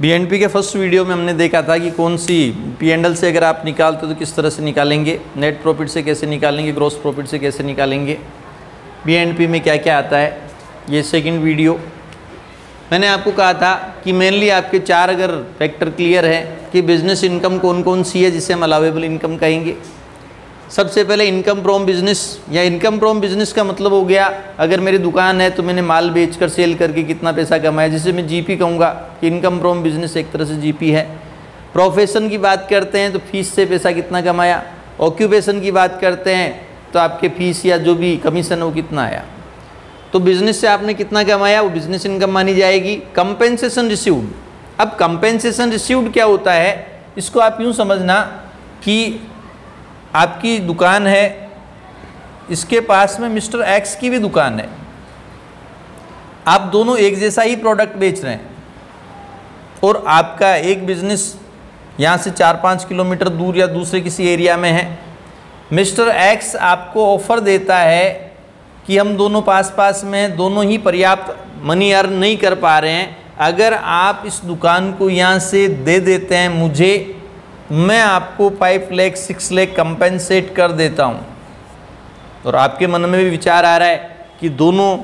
BNP के first video में हमने देखा था कि कौन सी P&L से अगर आप निकालते हो तो किस तरह से निकालेंगे, नेट प्रॉफिट से कैसे निकालेंगे, ग्रॉस प्रॉफिट से कैसे निकालेंगे, बीएनपी में क्या क्या आता है। ये सेकंड वीडियो मैंने आपको कहा था कि मेनली आपके 4 अगर फैक्टर क्लियर है कि बिजनेस इनकम कौन कौन सी है जिसे हम अलाउेबल इनकम कहेंगे। सबसे पहले इनकम फ्रॉम बिजनेस, या इनकम फ्रॉम बिजनेस का मतलब हो गया अगर मेरी दुकान है तो मैंने माल बेचकर सेल करके कितना पैसा कमाया, जिसे मैं जीपी कहूँगा कि इनकम फ्रॉम बिजनेस एक तरह से जीपी है। प्रोफेशन की बात करते हैं तो फीस से पैसा कितना कमाया। ऑक्यूपेशन की बात करते हैं तो आपके फीस या जो भी कमीशन हो कितना आया। तो बिजनेस से आपने कितना कमाया वो बिजनेस इनकम मानी जाएगी। कंपेंसेशन रिसीव्ड, अब कंपेंसेशन रिसीव्ड क्या होता है, इसको आप यूँ समझना कि आपकी दुकान है, इसके पास में मिस्टर एक्स की भी दुकान है, आप दोनों एक जैसा ही प्रोडक्ट बेच रहे हैं और आपका एक बिजनेस यहाँ से 4-5 किलोमीटर दूर या दूसरे किसी एरिया में है। मिस्टर एक्स आपको ऑफ़र देता है कि हम दोनों पास पास में, दोनों ही पर्याप्त मनी अर्न नहीं कर पा रहे हैं, अगर आप इस दुकान को यहाँ से दे देते हैं मुझे, मैं आपको 5 लाख 6 लाख कंपेंसेट कर देता हूँ। और आपके मन में भी विचार आ रहा है कि दोनों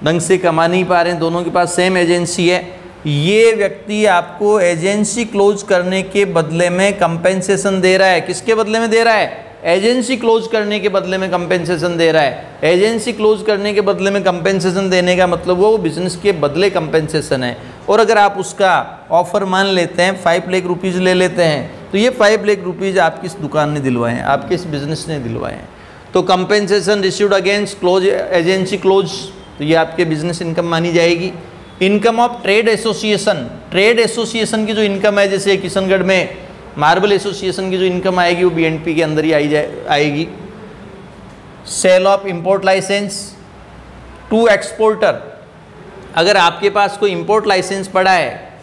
ढंग से कमा नहीं पा रहे हैं, दोनों के पास सेम एजेंसी है। ये व्यक्ति आपको एजेंसी क्लोज करने के बदले में कंपेंसेशन दे रहा है। किसके बदले में दे रहा है? एजेंसी क्लोज करने के बदले में कंपेंसेशन दे रहा है। एजेंसी क्लोज करने के बदले में कंपेंसेशन देने का मतलब वो बिजनेस के बदले कंपेंसेशन है। और अगर आप उसका ऑफर मान लेते हैं 5 लाख रुपीज़ ले लेते हैं तो ये 5 लाख रुपीज़ आपकी इस दुकान ने दिलवाए हैं, आपके इस बिजनेस ने दिलवाए हैं। तो compensation received against close agency close, तो ये आपके बिजनेस इनकम मानी जाएगी। Income of trade association, trade association की जो इनकम है, जैसे किशनगढ़ में मार्बल एसोसिएशन की जो इनकम आएगी वो बीएनपी के अंदर ही आएगी। Sale of import licence to exporter, अगर आपके पास कोई इंपोर्ट लाइसेंस पड़ा है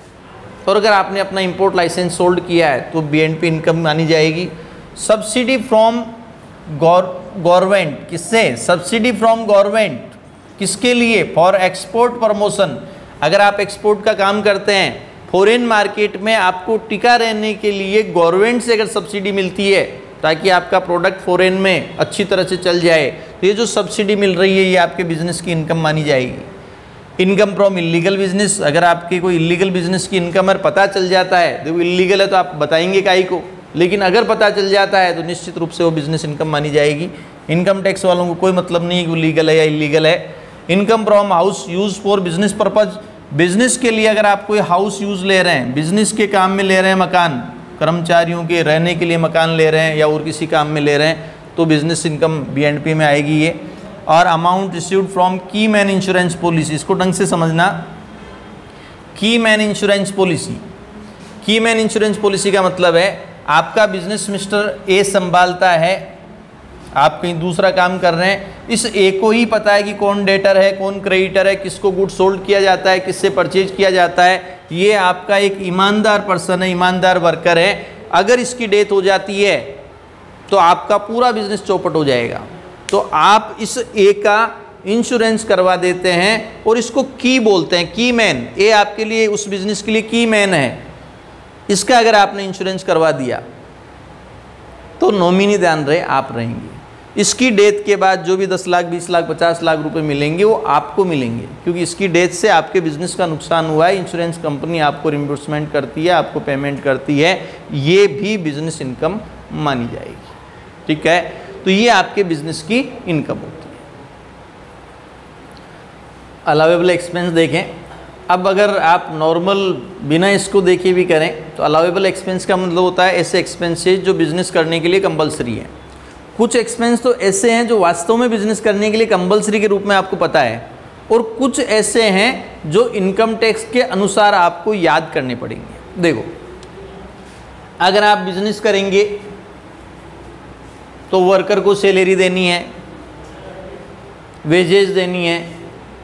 और अगर आपने अपना इंपोर्ट लाइसेंस सोल्ड किया है तो बीएनपी इनकम मानी जाएगी। सब्सिडी फ्रॉम गवर्नमेंट, किससे? सब्सिडी फ्रॉम गवर्नमेंट, किसके लिए? फॉर एक्सपोर्ट प्रमोशन, अगर आप एक्सपोर्ट का काम करते हैं, फॉरेन मार्केट में आपको टिका रहने के लिए गवर्नमेंट से अगर सब्सिडी मिलती है ताकि आपका प्रोडक्ट फॉरेन में अच्छी तरह से चल जाए, तो ये जो सब्सिडी मिल रही है ये आपके बिजनेस की इनकम मानी जाएगी। इनकम फ्रॉम इलीगल बिजनेस, अगर आपके कोई इलीगल बिजनेस की इनकम अगर पता चल जाता है, देखो इलीगल है तो आप बताएंगे काहे को, लेकिन अगर पता चल जाता है तो निश्चित रूप से वो बिजनेस इनकम मानी जाएगी। इनकम टैक्स वालों को कोई मतलब नहीं है कि वो लीगल है या इलीगल है। Income from house use for business purpose, business के लिए अगर आप कोई हाउस यूज़ ले रहे हैं, बिजनेस के काम में ले रहे हैं, मकान कर्मचारियों के रहने के लिए मकान ले रहे हैं या और किसी काम में ले रहे हैं, तो बिजनेस इनकम बीएनपी में आएगी ये। और अमाउंट रिसीव्ड फ्रॉम की मैन इंश्योरेंस पॉलिसी, इसको ढंग से समझना। की मैन इंश्योरेंस पॉलिसी, की मैन इंश्योरेंस पॉलिसी का मतलब है आपका बिजनेस मिस्टर ए संभालता है, आप कहीं दूसरा काम कर रहे हैं, इस ए को ही पता है कि कौन डेटर है, कौन क्रेडिटर है, किसको गुड सोल्ड किया जाता है, किससे परचेज किया जाता है। ये आपका एक ईमानदार पर्सन है, ईमानदार वर्कर है। अगर इसकी डेथ हो जाती है तो आपका पूरा बिजनेस चौपट हो जाएगा। तो आप इस ए का इंश्योरेंस करवा देते हैं और इसको की बोलते हैं, की मैन। ए आपके लिए, उस बिजनेस के लिए की मैन है। इसका अगर आपने इंश्योरेंस करवा दिया तो नॉमिनी ध्यान रहे आप रहेंगे। इसकी डेथ के बाद जो भी 10 लाख 20 लाख 50 लाख रुपए मिलेंगे वो आपको मिलेंगे, क्योंकि इसकी डेथ से आपके बिजनेस का नुकसान हुआ है। इंश्योरेंस कंपनी आपको रिम्बर्समेंट करती है, आपको पेमेंट करती है, ये भी बिजनेस इनकम मानी जाएगी। ठीक है, तो ये आपके बिजनेस की इनकम होती है। अलाउेबल एक्सपेंस देखें। अब अगर आप नॉर्मल बिना इसको देखे भी करें तो अलाउेबल एक्सपेंस का मतलब होता है ऐसे एक्सपेंसेस जो बिजनेस करने के लिए कंपलसरी है। कुछ एक्सपेंस तो ऐसे हैं जो वास्तव में बिजनेस करने के लिए कंपलसरी के रूप में आपको पता है, और कुछ ऐसे हैं जो इनकम टैक्स के अनुसार आपको याद करने पड़ेंगे। देखो, अगर आप बिजनेस करेंगे तो वर्कर को सैलरी देनी है, वेजेस देनी है,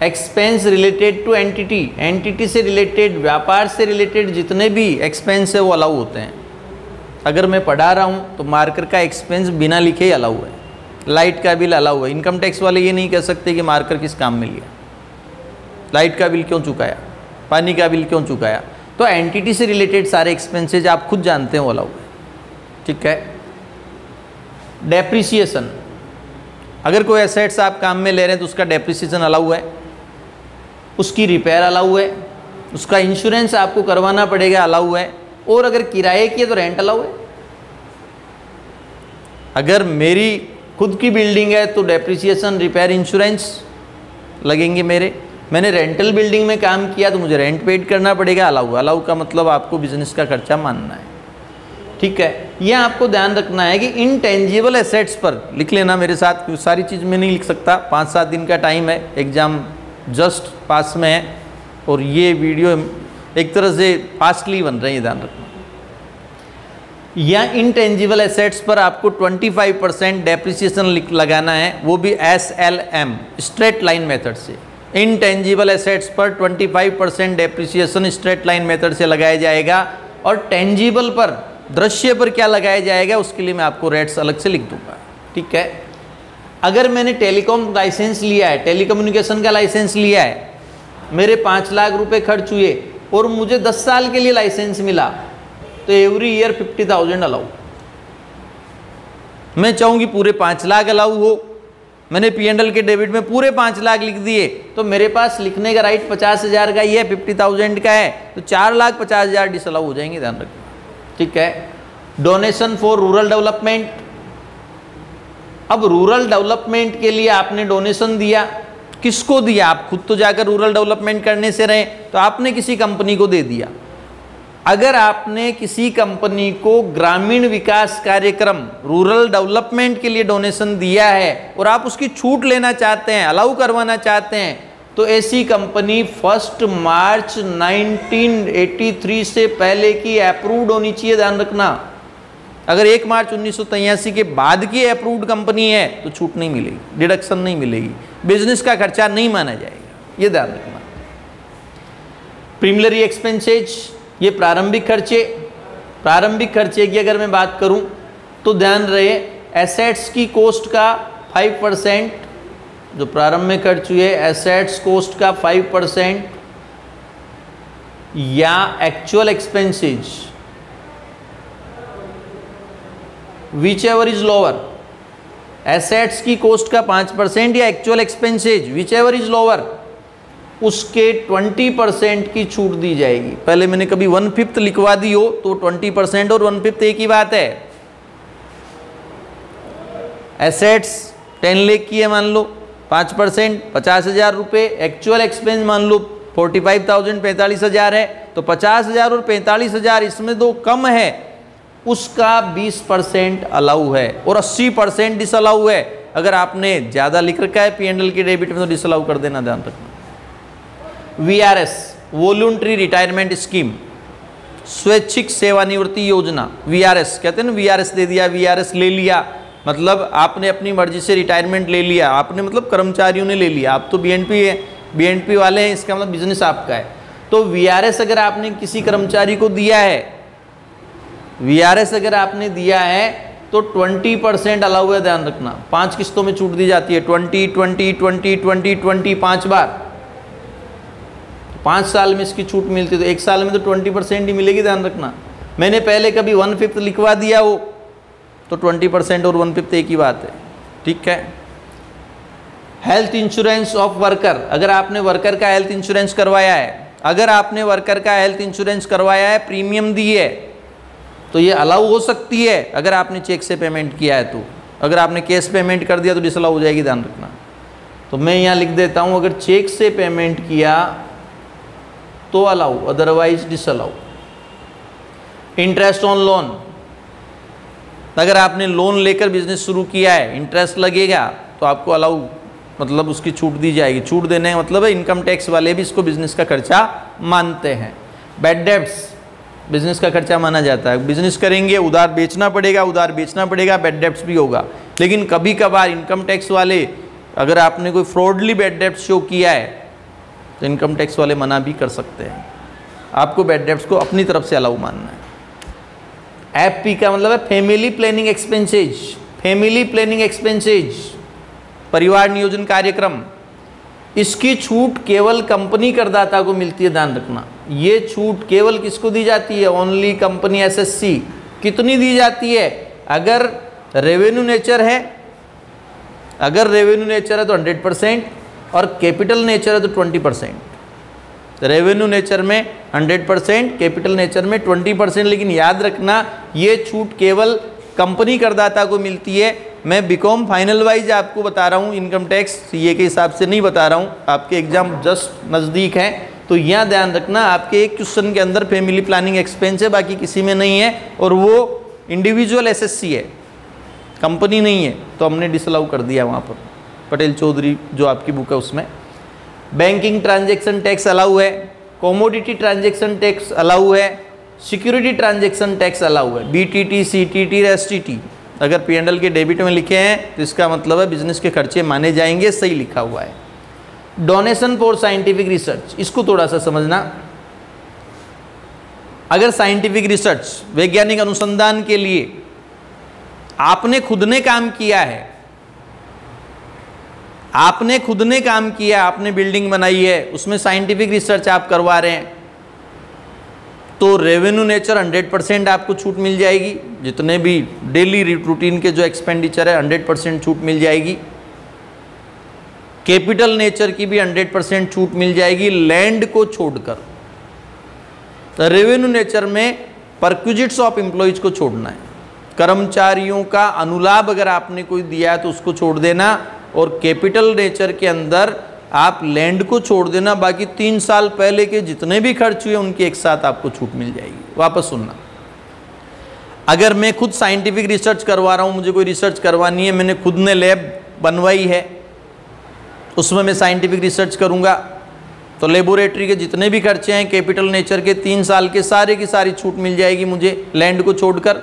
expense related to entity, entity से रिलेटेड, व्यापार से रिलेटेड जितने भी एक्सपेंस है वो अलाउ होते हैं। अगर मैं पढ़ा रहा हूँ तो मार्कर का एक्सपेंस बिना लिखे ही अलाउ है, लाइट का बिल अलाउ है। इनकम टैक्स वाले ये नहीं कह सकते कि मार्कर किस काम में लिया, लाइट का बिल क्यों चुकाया, पानी का बिल क्यों चुकाया। तो एंटिटी से रिलेटेड सारे एक्सपेंसेज आप खुद जानते हैं वो अलाउ है, ठीक है। डेप्रिसिएशन, अगर कोई एसेट्स आप काम में ले रहे हैं तो उसका डेप्रिसिएशन अलाउ है, उसकी रिपेयर अलाउ है, उसका इंश्योरेंस आपको करवाना पड़ेगा अलाउ है, और अगर किराए की है तो रेंट अलाउ है। अगर मेरी खुद की बिल्डिंग है तो डेप्रिसिएशन, रिपेयर, इंश्योरेंस लगेंगे मेरे। मैंने रेंटल बिल्डिंग में काम किया तो मुझे रेंट पेड करना पड़ेगा, अलाउ। अलाउ का मतलब आपको बिजनेस का खर्चा मानना है, ठीक है। यह आपको ध्यान रखना है कि इनटेंजिबल एसेट्स पर लिख लेना मेरे साथ, क्योंकि सारी चीज़ में नहीं लिख सकता, 5-7 दिन का टाइम है, एग्ज़ाम जस्ट पास में है और ये वीडियो एक तरह से फास्टली बन रही है, ध्यान रखना। या इनटेंजिबल एसेट्स पर आपको 25% डेप्रिसिएशन लगाना है, वो भी SLM स्ट्रेट लाइन मेथड से। इनटेंजिबल एसेट्स पर 25% डेप्रिसिएशन स्ट्रेट लाइन मेथड से लगाया जाएगा, और टेंजिबल पर, दृश्य पर क्या लगाया जाएगा उसके लिए मैं आपको रेट्स अलग से लिख दूंगा, ठीक है। अगर मैंने टेलीकॉम लाइसेंस लिया है, टेलीकम्युनिकेशन का लाइसेंस लिया है, मेरे 5 लाख रुपए खर्च हुए और मुझे 10 साल के लिए लाइसेंस मिला, तो एवरी ईयर 50,000 अलाउ। मैं चाहूँगी पूरे 5 लाख अलाउ हो, मैंने P&L के डेबिट में पूरे 5 लाख लिख दिए, तो मेरे पास लिखने का राइट 50,000 का ही है, 50,000 का है, तो 4,50,000 डिसअलाउ हो जाएंगे, ध्यान रखना, ठीक है। डोनेशन फॉर रूरल डेवलपमेंट, अब रूरल डेवलपमेंट के लिए आपने डोनेशन दिया, किसको दिया? आप खुद तो जाकर रूरल डेवलपमेंट करने से रहे, तो आपने किसी कंपनी को दे दिया। अगर आपने किसी कंपनी को ग्रामीण विकास कार्यक्रम, रूरल डेवलपमेंट के लिए डोनेशन दिया है और आप उसकी छूट लेना चाहते हैं, अलाउ करवाना चाहते हैं, तो ऐसी कंपनी 1 मार्च 1983 से पहले की अप्रूव्ड होनी चाहिए, ध्यान रखना। अगर 1 मार्च 1983 के बाद की अप्रूव्ड कंपनी है तो छूट नहीं मिलेगी, डिडक्शन नहीं मिलेगी, बिजनेस का खर्चा नहीं माना जाएगा, ये ध्यान रखना। प्रीमिलरी एक्सपेंसेज, ये प्रारंभिक खर्चे। प्रारंभिक खर्चे की अगर मैं बात करूं तो ध्यान रहे, एसेट्स की कोस्ट का 5%, जो प्रारंभ में खर्च हुए एसेट्स कोस्ट का 5%, या actual expenses, which ever is lower. Assets की कोस्ट का 5% या actual expenses which ever is lower, उसके 20% की छूट दी जाएगी। पहले मैंने कभी 1/5 लिखवा दी हो तो 20% और 1/5 एक ही बात है। एसेट्स 10 लाख की है मान लो, 5% 50,000 रुपये, एक्चुअल एक्सपेंस मान लो 45,000 45,000 है, तो 50,000 और 45,000 इसमें दो कम है, उसका 20% अलाउ है और 80% डिसअलाउ है। अगर आपने ज़्यादा लिख रखा है P&L के डेबिट में तो डिसअलाउ कर देना, ध्यान रखना। VRS वॉलंटरी रिटायरमेंट स्कीम, स्वैच्छिक सेवानिवृत्ति योजना, VRS कहते हैं ना, VRS दे दिया, VRS ले लिया, मतलब आपने अपनी मर्जी से रिटायरमेंट ले लिया, आपने मतलब कर्मचारियों ने ले लिया, आप तो BNP है, BNP वाले हैं, इसका मतलब बिजनेस आपका है। तो VRS अगर आपने किसी कर्मचारी को दिया है, VRS अगर आपने दिया है तो 20% अलाउ है, ध्यान रखना। 5 किस्तों में छूट दी जाती है, 20 20 20 20 20 5 बार, 5 साल में इसकी छूट मिलती है, तो 1 साल में तो 20% ही मिलेगी, ध्यान रखना। मैंने पहले कभी 1/5 लिखवा दिया हो तो 20% और 1/5 एक ही बात है, ठीक है। हेल्थ इंश्योरेंस ऑफ वर्कर, अगर आपने वर्कर का हेल्थ इंश्योरेंस करवाया है, अगर आपने वर्कर का हेल्थ इंश्योरेंस करवाया है, प्रीमियम दी है, तो ये अलाउ हो सकती है अगर आपने चेक से पेमेंट किया है। तो अगर आपने कैश पेमेंट कर दिया तो डिसअलाउ हो जाएगी, ध्यान रखना। तो मैं यहाँ लिख देता हूँ, अगर चेक से पेमेंट किया तो allow, otherwise disallow. Interest on loan, अगर आपने लोन लेकर बिजनेस शुरू किया है, इंटरेस्ट लगेगा तो आपको अलाउ, मतलब उसकी छूट दी जाएगी। छूट देने का मतलब है इनकम टैक्स वाले भी इसको बिजनेस का खर्चा मानते हैं। बैड डेब्ट्स बिजनेस का खर्चा माना जाता है, बिजनेस करेंगे उधार बेचना पड़ेगा, उधार बेचना पड़ेगा, बैड डेब्ट्स भी होगा। लेकिन कभी कभार इनकम टैक्स वाले, अगर आपने कोई फ्रॉडली बैड डेब्ट शो किया है तो इनकम टैक्स वाले मना भी कर सकते हैं। आपको बैड डेब्ट्स को अपनी तरफ से अलाउ मानना है। FP का मतलब है family planning expenses, family planning expenses, परिवार नियोजन कार्यक्रम। इसकी छूट केवल कंपनी करदाता को मिलती है, ध्यान रखना। ये छूट केवल किसको दी जाती है? Only company SSC. कितनी दी जाती है? अगर रेवेन्यू नेचर है, अगर रेवेन्यू नेचर है तो 100% और कैपिटल नेचर है तो 20%। रेवेन्यू नेचर में 100%, कैपिटल नेचर में 20%। लेकिन याद रखना ये छूट केवल कंपनी करदाता को मिलती है। मैं बीकॉम फाइनल वाइज आपको बता रहा हूँ, इनकम टैक्स सीए के हिसाब से नहीं बता रहा हूँ। आपके एग्जाम जस्ट नज़दीक है तो यहाँ ध्यान रखना, आपके एक क्वेश्चन के अंदर फैमिली प्लानिंग एक्सपेंस है, बाकी किसी में नहीं है, और वो इंडिविजुअल एसएससी है, कंपनी नहीं है, तो हमने डिसअलाउ कर दिया वहाँ पर। पटेल चौधरी जो आपकी बुक है उसमें बैंकिंग ट्रांजैक्शन टैक्स अलाउ है, कॉमोडिटी ट्रांजैक्शन टैक्स अलाउ है, सिक्योरिटी ट्रांजैक्शन टैक्स अलाउ है, बीटीटी, सीटीटी, एसटीटी। अगर पीएनएल के डेबिट में लिखे हैं तो इसका मतलब है बिजनेस के खर्चे माने जाएंगे, सही लिखा हुआ है। डोनेशन फॉर साइंटिफिक रिसर्च, इसको थोड़ा सा समझना। अगर साइंटिफिक रिसर्च, वैज्ञानिक अनुसंधान के लिए आपने खुद ने काम किया है, आपने खुद ने काम किया, आपने बिल्डिंग बनाई है, उसमें साइंटिफिक रिसर्च आप करवा रहे हैं, तो रेवेन्यू नेचर 100% आपको छूट मिल जाएगी। जितने भी डेली रूटीन के जो एक्सपेंडिचर है 100% छूट मिल जाएगी। कैपिटल नेचर की भी 100% छूट मिल जाएगी लैंड को छोड़कर। तो रेवेन्यू नेचर में परक्विजिट्स ऑफ एम्प्लॉइज को छोड़ना है, कर्मचारियों का अनुलाभ अगर आपने कोई दिया है तो उसको छोड़ देना, और कैपिटल नेचर के अंदर आप लैंड को छोड़ देना। बाकी 3 साल पहले के जितने भी खर्च हुए उनके एक साथ आपको छूट मिल जाएगी। वापस सुनना, अगर मैं खुद साइंटिफिक रिसर्च करवा रहा हूँ, मुझे कोई रिसर्च करवानी है, मैंने खुद ने लैब बनवाई है, उसमें मैं साइंटिफिक रिसर्च करूँगा, तो लेबोरेटरी के जितने भी खर्चे हैं कैपिटल नेचर के 3 साल के सारे की सारी छूट मिल जाएगी मुझे लैंड को छोड़कर।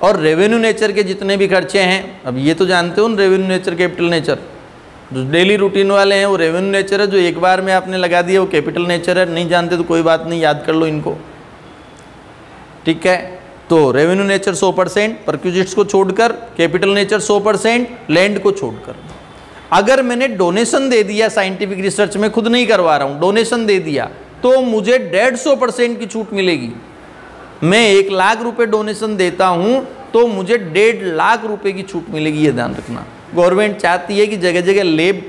और रेवेन्यू नेचर के जितने भी खर्चे हैं, अब ये तो जानते हो रेवेन्यू नेचर कैपिटल नेचर, जो डेली रूटीन वाले हैं वो रेवेन्यू नेचर है, जो एक बार में आपने लगा दिया वो कैपिटल नेचर है। नहीं जानते तो कोई बात नहीं, याद कर लो इनको, ठीक है। तो रेवेन्यू नेचर 100%, परक्विजिट्स को छोड़कर, कैपिटल नेचर 100%, लैंड को छोड़कर। अगर मैंने डोनेशन दे दिया साइंटिफिक रिसर्च में, खुद नहीं करवा रहा हूँ, डोनेशन दे दिया, तो मुझे 150% की छूट मिलेगी। मैं 1 लाख रुपए डोनेशन देता हूँ तो मुझे 1.5 लाख रुपए की छूट मिलेगी, ये ध्यान रखना। गवर्नमेंट चाहती है कि जगह जगह लैब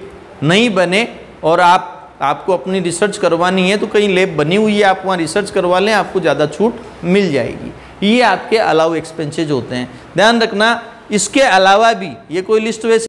नहीं बने, और आपको अपनी रिसर्च करवानी है तो कहीं लैब बनी हुई है, आप वहाँ रिसर्च करवा लें, आपको ज़्यादा छूट मिल जाएगी। ये आपके अलाउ एक्सपेंसेज होते हैं, ध्यान रखना। इसके अलावा भी ये कोई लिस्ट वैसे